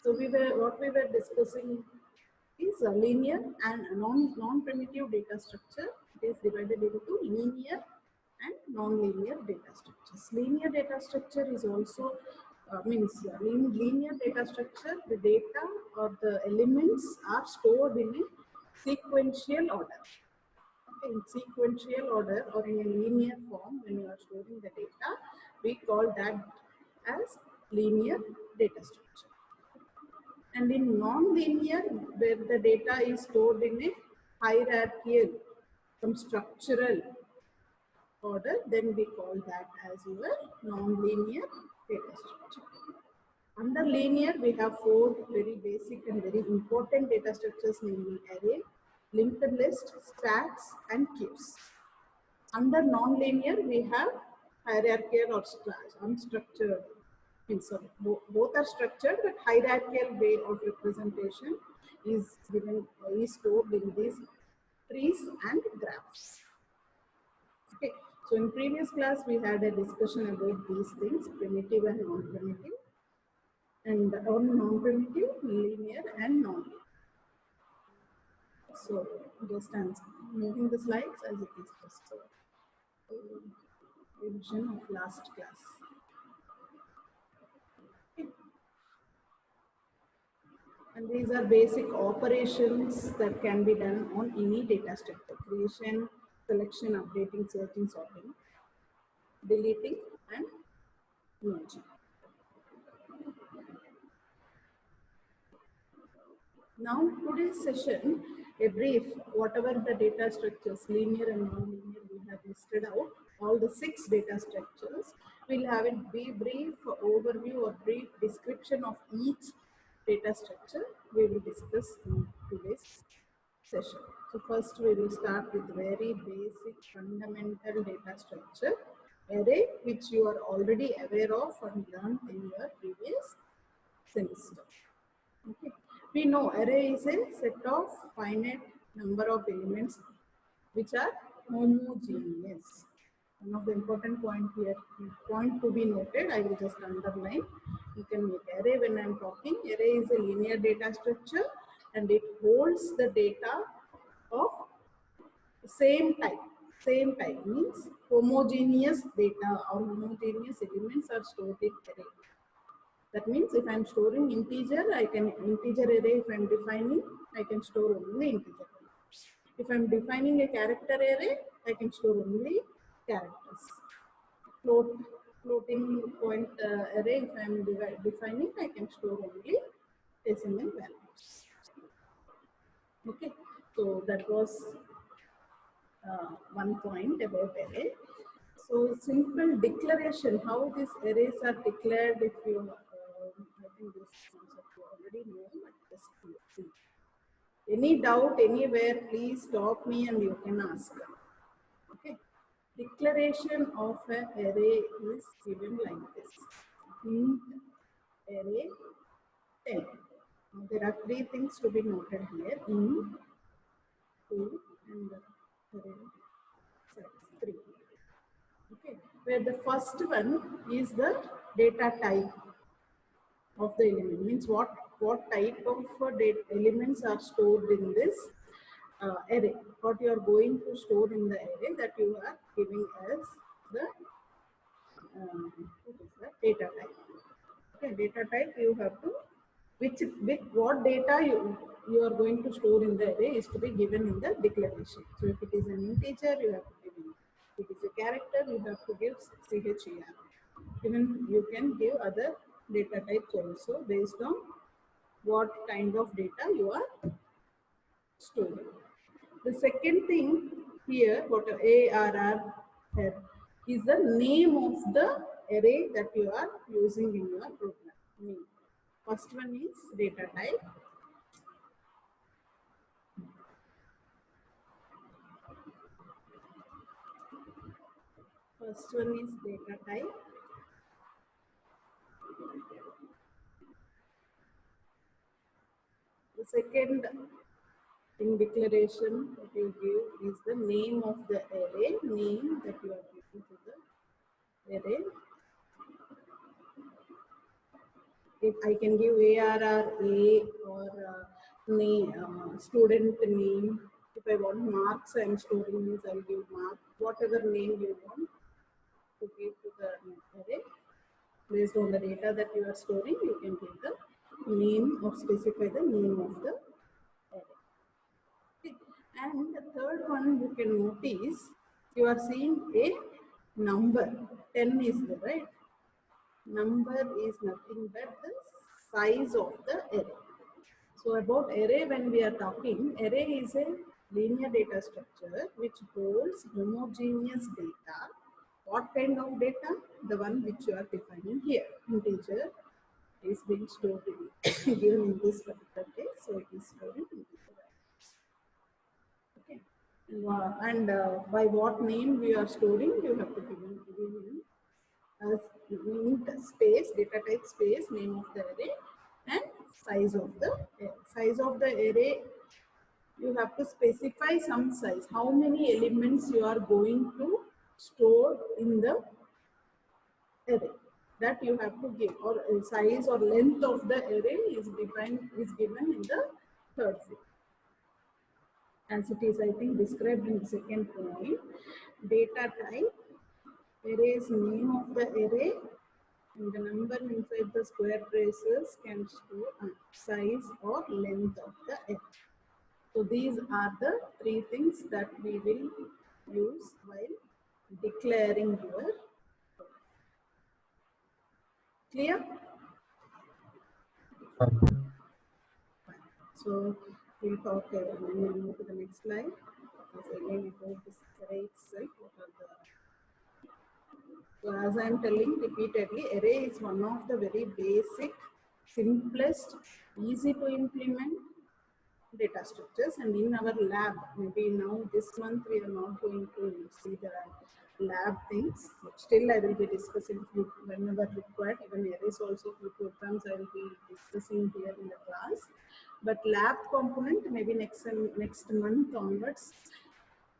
So what we were discussing is a linear and non-primitive data structure. It is divided into linear and non-linear data structures. Linear data structure is also linear data structure. The data or the elements are stored in a sequential order. Okay, in sequential order or in a linear form, when you are storing the data, we call that as linear data structure. And in non-linear, where the data is stored in a hierarchical, some structural order, then we call that as your non-linear data structure. Under linear, we have four very basic and very important data structures, namely array, linked list, stacks, and queues. Under non-linear, we have hierarchical or unstructured. Sorry, both are structured, but hierarchical way of representation is stored in these trees and graphs. Okay, so in previous class we had a discussion about these things, primitive and non-primitive, and on non-primitive, linear and non-linear. So just moving the slides as it is just revision of last class. Okay. And these are basic operations that can be done on any data structure: creation, selection, updating, searching, sorting, deleting, and merging. Now, today's session, a brief, whatever the data structures, linear and non-linear, we have listed out, all the 6 data structures. We'll have a brief overview or brief description of each data structure we will discuss in today's session. So first we will start with very basic fundamental data structure, array, which you are already aware of and learned in your previous semester. Okay. We know array is a set of finite number of elements which are homogeneous. One of the important point to be noted, I will just underline. You can make array when I am talking. Array is a linear data structure and it holds the data of same type. Same type means homogeneous data or homogeneous elements are stored in array. That means if I am storing integer, integer array, if I am defining, I can store only integer. If I am defining a character array, I can store only characters. Floating point array, if I am defining, I can store only decimal values. Okay, so that was one point about array. So simple declaration, how these arrays are declared, if you I think this concept you already know, but just see. Any doubt anywhere, please stop me and you can ask. Okay. Declaration of an array is given like this. Int array 10. Now, there are 3 things to be noted here. Int, 2, and array size 3. Okay. Where the first one is the data type of the element, means what type of elements are stored in this array, what you are going to store in the array that you are giving as the data type. Okay, data type you have to, with what data you are going to store in the array is to be given in the declaration. So if it is an integer, you have to give in. If it is a character, you have to give CHER. Even you can give other data types also based on what kind of data you are storing. The second thing here, what ARR is the name of the array that you are using in your program. First one is data type. First one is data type. The second in declaration that you give is the name of the array, name that you are giving to the array. I can give ARR, A or name, student name. If I want marks, I'm storing means I'll give mark, whatever name you want to give to the array. Based on the data that you are storing, you can give the name or specify the name of the array. Okay. And the third one you can notice, you are seeing a number. 10 is there, right? Number is nothing but the size of the array. So about array, when we are talking, array is a linear data structure which holds homogeneous data. What kind of data? The one which you are defining here. Integer is being stored in given in this particular case, so it is stored in integer. Okay. And by what name we are storing, you have to give in as int space, data type space, name of the array, and size of the array. Size of the array, you have to specify some size. How many elements you are going to store in the array? That you have to give, or size or length of the array is defined, is given in the third field. As it is, I think, described in the second point. Data type, array's name of the array, and the number inside the square braces can store size or length of the array. So these are the three things that we will use while declaring your clear. So we'll talk when we move to the next slide. Again, about this array itself. What are the So as I am telling repeatedly, array is one of the very basic, simplest, easy to implement data structures. And in our lab, maybe now this month we are not going to see the lab things. Still I will be discussing whenever required. Even arrays also, few programs I will be discussing here in the class. But lab component maybe next month onwards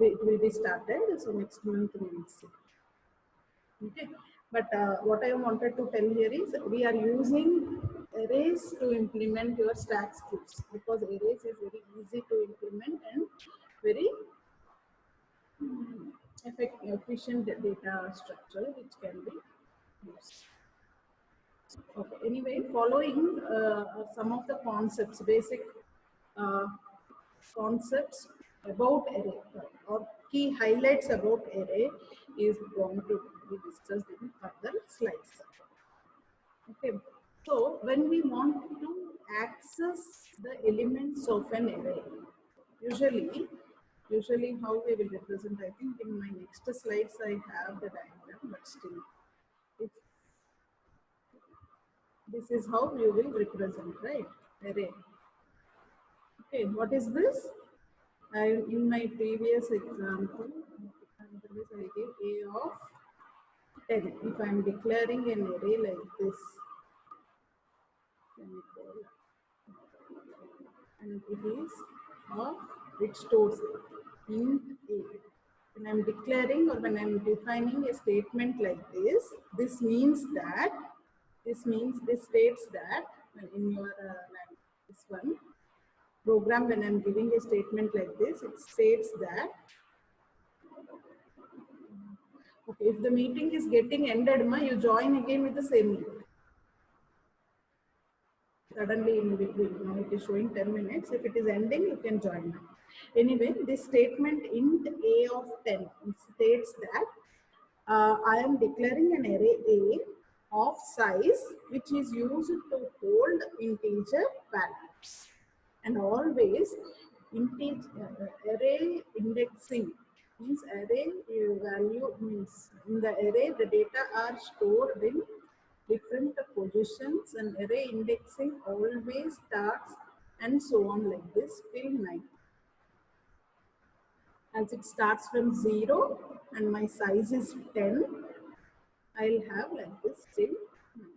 it will be started. So next month we will see. Okay. But what I wanted to tell here is we are using arrays to implement your stack skills, because arrays is very easy to implement and very efficient data structure which can be used. Okay. Anyway, following some of the concepts, basic concepts about array or key highlights about array is going to be discussed in further slides. Okay, so when we want to access the elements of an array, usually how we will represent, I think in my next slides I have the diagram, but still, if this is how you will represent, right? Array. Okay, what is this? In my previous example, I gave A of 10. If I am declaring an array like this, and it is of it stores int A. When I am declaring or when I am defining a statement like this means that this states that in your this one program, when I am giving a statement like this, it states that okay, if the meeting is getting ended, you join again with the same link. Suddenly in between, now it is showing 10 minutes. If it is ending, you can join now. Anyway, this statement int A of 10 states that I am declaring an array A of size which is used to hold integer values. And always array indexing means array value means in the array the data are stored in different positions, and array indexing always starts and so on like this till 9. As it starts from 0 and my size is 10, I'll have like this till 9.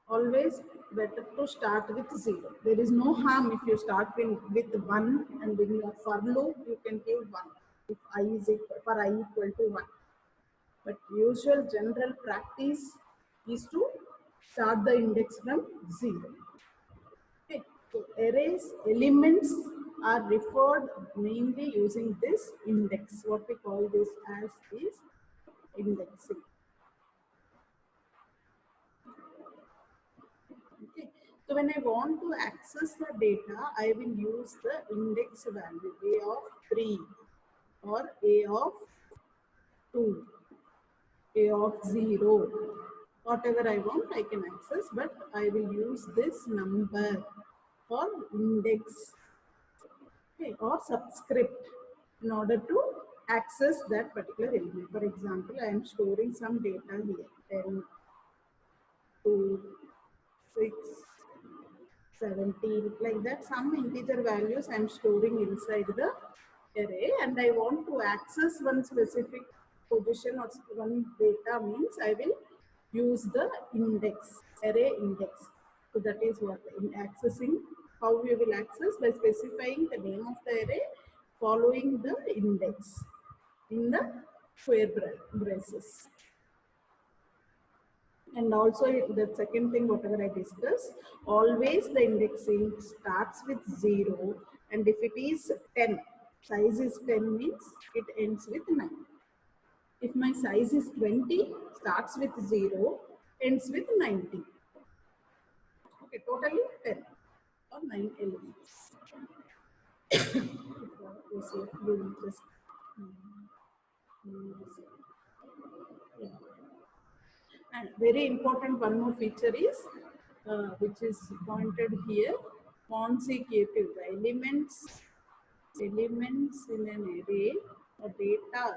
Always better to start with 0. There is no harm if you start with 1, and in your for loop you can give 1 if I is equal, for I equal to 1. But usual general practice is to start the index from 0. Okay. So arrays elements are referred mainly using this index. What we call this as is indexing. Okay. So when I want to access the data, I will use the index value a of 3 or a of 2, a of 0. Whatever I want, I can access, but I will use this number for index, okay, or subscript in order to access that particular element. For example, I am storing some data here 10, 2, 6, 17, like that. Some integer values I am storing inside the array, and I want to access one specific position or one data means I will use the index, array index. So that is what in accessing, how we will access by specifying the name of the array following the index in the square braces. And also the second thing, whatever I discussed, always the indexing starts with 0, and if it is 10, size is 10 means it ends with 9. If my size is 20, starts with 0, ends with 90. Okay, totally 10 or 9 elements. And very important one more feature is, which is pointed here, consecutive. The elements in an array or data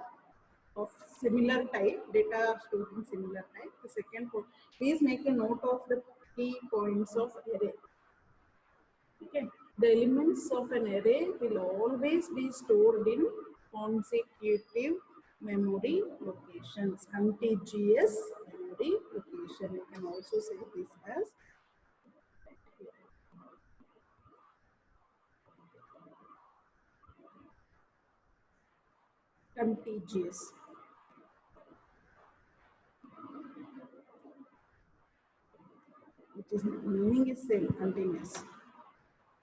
of similar type, data are stored in similar type. The second point, please make a note of the key points of array. Okay, the elements of an array will always be stored in consecutive memory locations, contiguous memory location. You can also say this as contiguous. Which is meaning is same, continuous.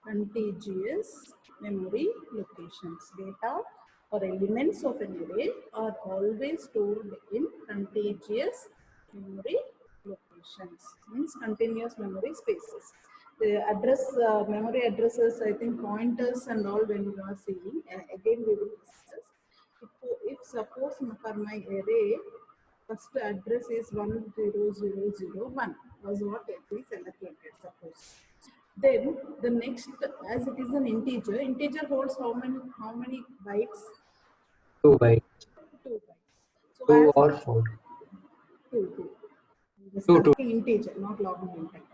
Contiguous memory locations. Data or elements of an array are always stored in contiguous memory locations, means continuous memory spaces. The address, memory addresses, I think pointers and all when you are seeing, again we will discuss. If suppose for my array, first address is 10001 was what it is allocated, suppose. Then the next, as it is an integer holds how many bytes? 2 bytes. 2 bytes. So 2 as or 4. 2. Just 2. asking integer, not logging integer.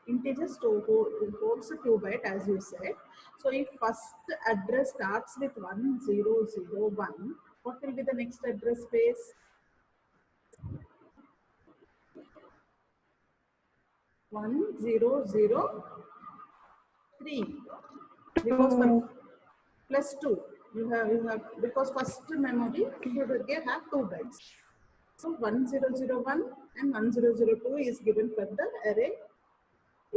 Integer holds 2 byte as you said. So if first address starts with 1001, what will be the next address space? 1003, because for plus 2 you have because first memory should have 2 bytes. So 1001 and 1002 is given for the array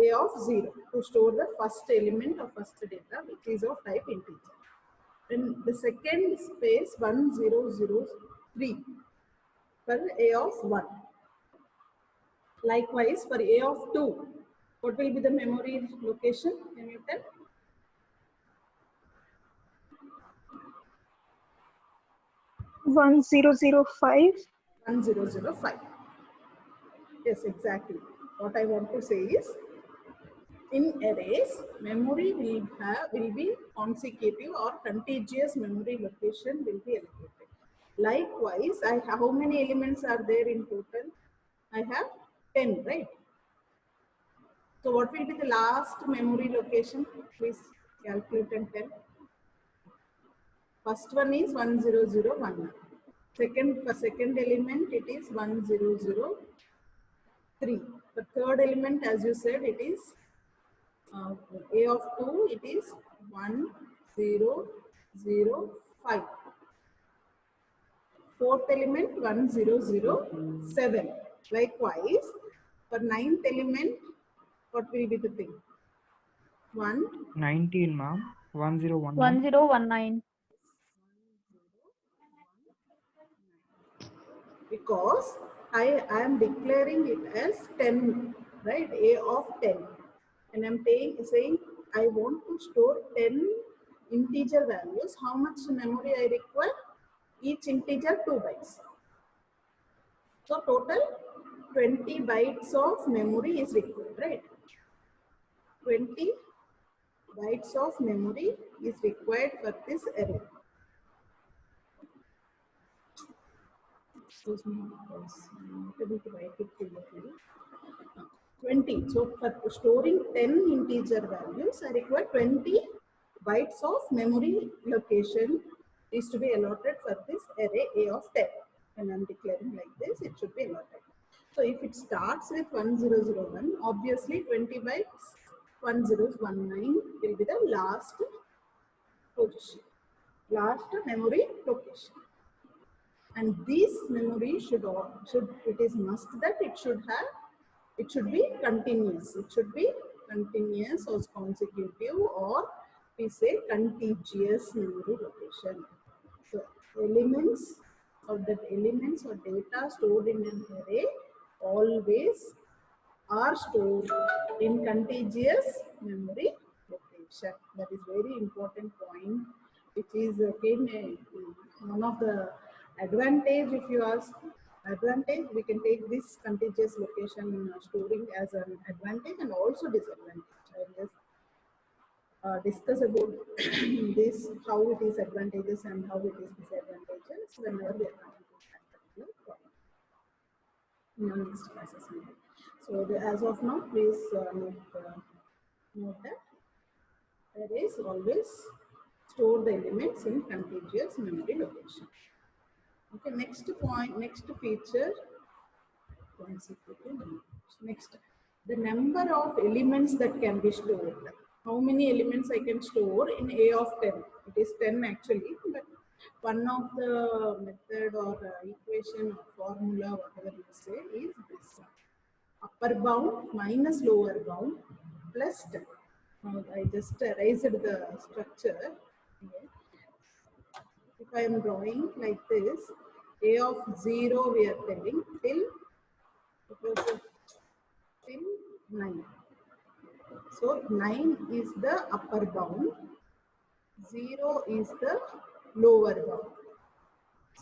a of 0 to store the first element of first data, which is of type integer. Then the second space 1003 for a of 1. Likewise for a of 2, what will be the memory location? Can you tell? 1005. 1005. Yes, exactly. What I want to say is, in arrays, memory will be consecutive or contiguous memory location will be allocated. Likewise, how many elements are there in total? I have 10, right? So what will be the last memory location? Please calculate and tell. First one is 1001. For second element, it is 1003. The third element, as you said, it is a of 2, it is 1005. Fourth element 1007. Likewise, For ninth element, what will be the thing? 1, 19, ma'am. 1019. 1019. because I am declaring it as 10, right? A of 10. And I'm saying I want to store 10 integer values. How much memory I require? Each integer 2 bytes. So total 20 bytes of memory is required, right? 20 bytes of memory is required for this array. Excuse me, I was not able to write it clearly. 20. So for storing 10 integer values, I require 20 bytes of memory location is to be allotted for this array A of 10. When I'm declaring like this, it should be allotted. So if it starts with 1001, obviously 20 bytes 1019 will be the last position, last memory location. And this memory should it is must that it should be continuous. It should be continuous or consecutive, or we say contiguous memory location. So elements or data stored in an array always are stored in contiguous memory location. That is very important point, which is again one of the advantage. If you ask advantage, we can take this contiguous location storing as an advantage and also disadvantage. I will just discuss about this, how it is advantages and how it is disadvantages whenever we are coming to that particular problem in our next classes. So as of now, please note that there is always store the elements in contiguous memory location. Okay, next point, next feature. Next, the number of elements that can be stored. How many elements I can store in A of 10? It is 10 actually, but one of the method or equation or formula, whatever you say, is this. Upper bound minus lower bound plus 10. Now I just erased the structure. Okay. If I am drawing like this, A of 0 we are telling till 9. So 9 is the upper bound, 0 is the lower bound.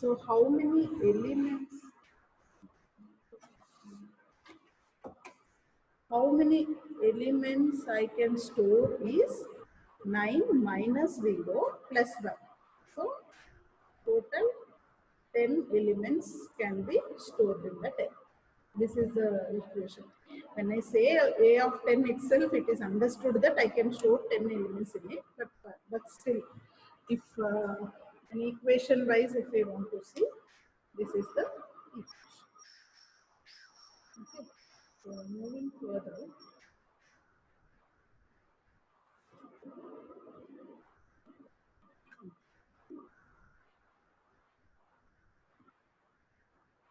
So how many elements? How many elements I can store is 9 minus 0 plus 1. So total 10 elements can be stored in the 10. This is the equation. When I say A of 10 itself, it is understood that I can store 10 elements in it. But still, if an equation wise, if we want to see, this is the equation. Okay. So moving further.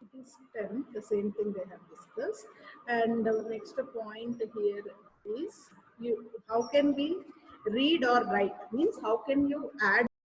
It is 10, the same thing they have discussed. And the next point here is how can we read or write? Means how can you add